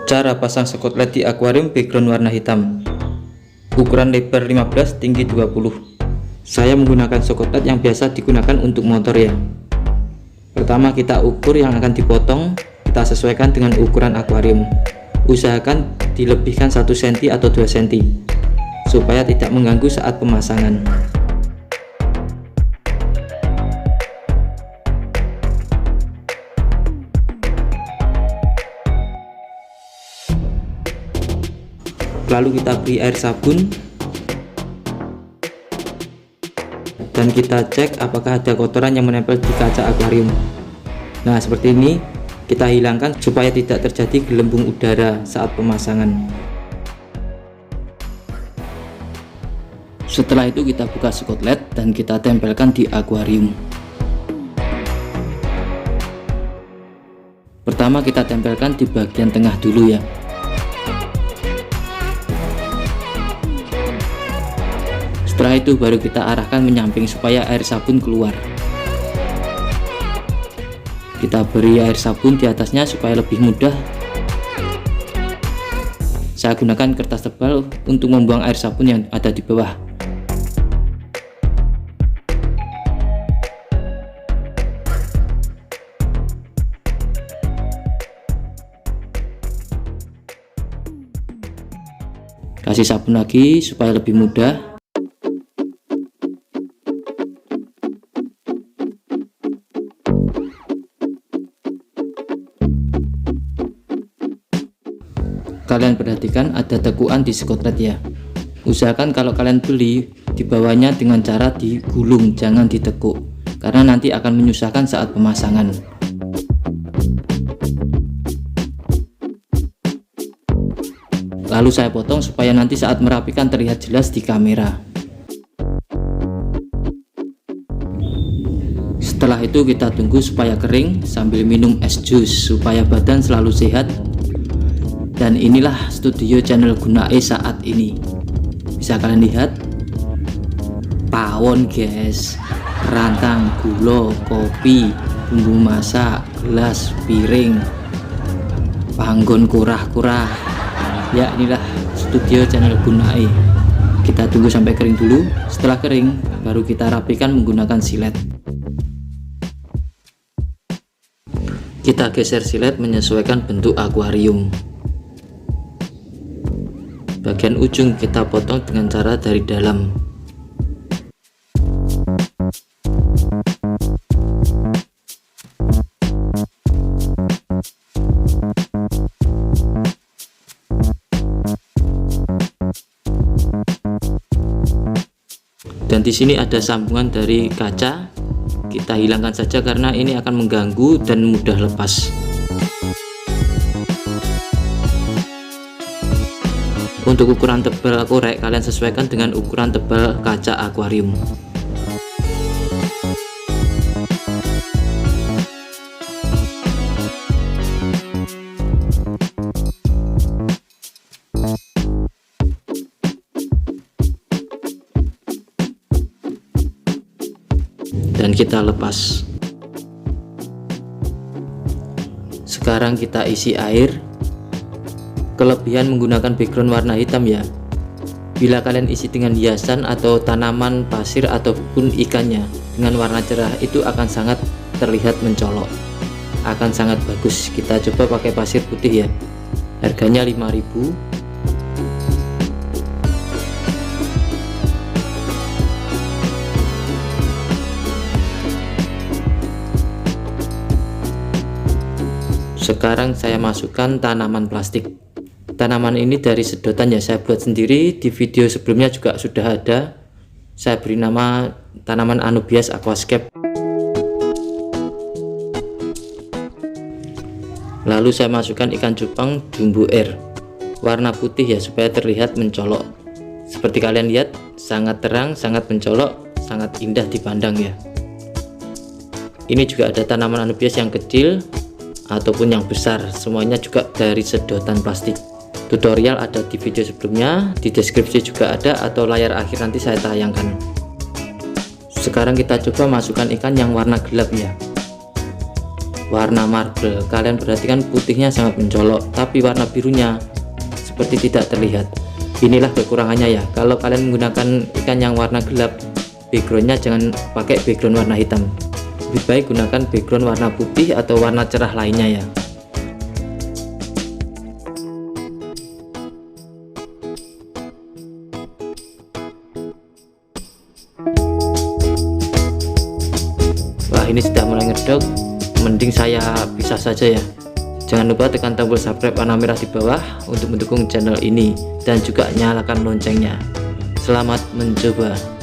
Cara pasang spot LED di akuarium background warna hitam. Ukuran lebar 15, tinggi 20. Saya menggunakan spot LED yang biasa digunakan untuk motor ya. Pertama kita ukur yang akan dipotong, kita sesuaikan dengan ukuran akuarium. Usahakan dilebihkan 1 cm atau 2 cm supaya tidak mengganggu saat pemasangan. Lalu kita beri air sabun dan kita cek apakah ada kotoran yang menempel di kaca akuarium. Nah seperti ini, kita hilangkan supaya tidak terjadi gelembung udara saat pemasangan. Setelah itu kita buka spot LED dan kita tempelkan di akuarium. Pertama kita tempelkan di bagian tengah dulu ya. Setelah itu baru kita arahkan menyamping supaya air sabun keluar. Kita beri air sabun di atasnya supaya lebih mudah. Saya gunakan kertas tebal untuk membuang air sabun yang ada di bawah. Kasih sabun lagi supaya lebih mudah. Kalian perhatikan ada tekuan di spot LED ya. Usahakan kalau kalian beli dibawanya dengan cara digulung, jangan ditekuk, karena nanti akan menyusahkan saat pemasangan. Lalu saya potong supaya nanti saat merapikan terlihat jelas di kamera. Setelah itu kita tunggu supaya kering sambil minum es jus supaya badan selalu sehat. Dan inilah studio channel Gunae saat ini. Bisa kalian lihat pawon guys, rantang, gula, kopi, bumbu masak, gelas, piring, panggon kurah-kurah. Ya inilah studio channel Gunae. Kita tunggu sampai kering dulu. Setelah kering baru kita rapikan menggunakan silet. Kita geser silet menyesuaikan bentuk akuarium. Bagian ujung kita potong dengan cara dari dalam. Dan di sini ada sambungan dari kaca. Kita hilangkan saja karena ini akan mengganggu dan mudah lepas. Untuk ukuran tebal korek kalian sesuaikan dengan ukuran tebal kaca akuarium. Dan kita lepas. Sekarang kita isi air. Kelebihan menggunakan background warna hitam ya, bila kalian isi dengan hiasan atau tanaman, pasir ataupun ikannya dengan warna cerah, itu akan sangat terlihat mencolok, akan sangat bagus. Kita coba pakai pasir putih ya, harganya 5.000. Sekarang saya masukkan tanaman plastik. Tanaman ini dari sedotan ya, saya buat sendiri. Di video sebelumnya juga sudah ada. Saya beri nama tanaman Anubias Aquascape. Lalu saya masukkan ikan cupang jumbo air warna putih ya, supaya terlihat mencolok. Seperti kalian lihat, sangat terang, sangat mencolok, sangat indah dipandang ya. Ini juga ada tanaman Anubias yang kecil ataupun yang besar, semuanya juga dari sedotan plastik. Tutorial ada di video sebelumnya, di deskripsi juga ada, atau layar akhir nanti saya tayangkan. Sekarang kita coba masukkan ikan yang warna gelap ya. warna marble. Kalian perhatikan putihnya sangat mencolok, tapi warna birunya seperti tidak terlihat. Inilah kekurangannya ya. Kalau kalian menggunakan ikan yang warna gelap, backgroundnya jangan pakai background warna hitam, lebih baik gunakan background warna putih atau warna cerah lainnya ya. Wah, ini sudah mulai ngedok, mending saya pisah saja ya. Jangan lupa tekan tombol subscribe warna merah di bawah untuk mendukung channel ini dan juga nyalakan loncengnya. Selamat mencoba.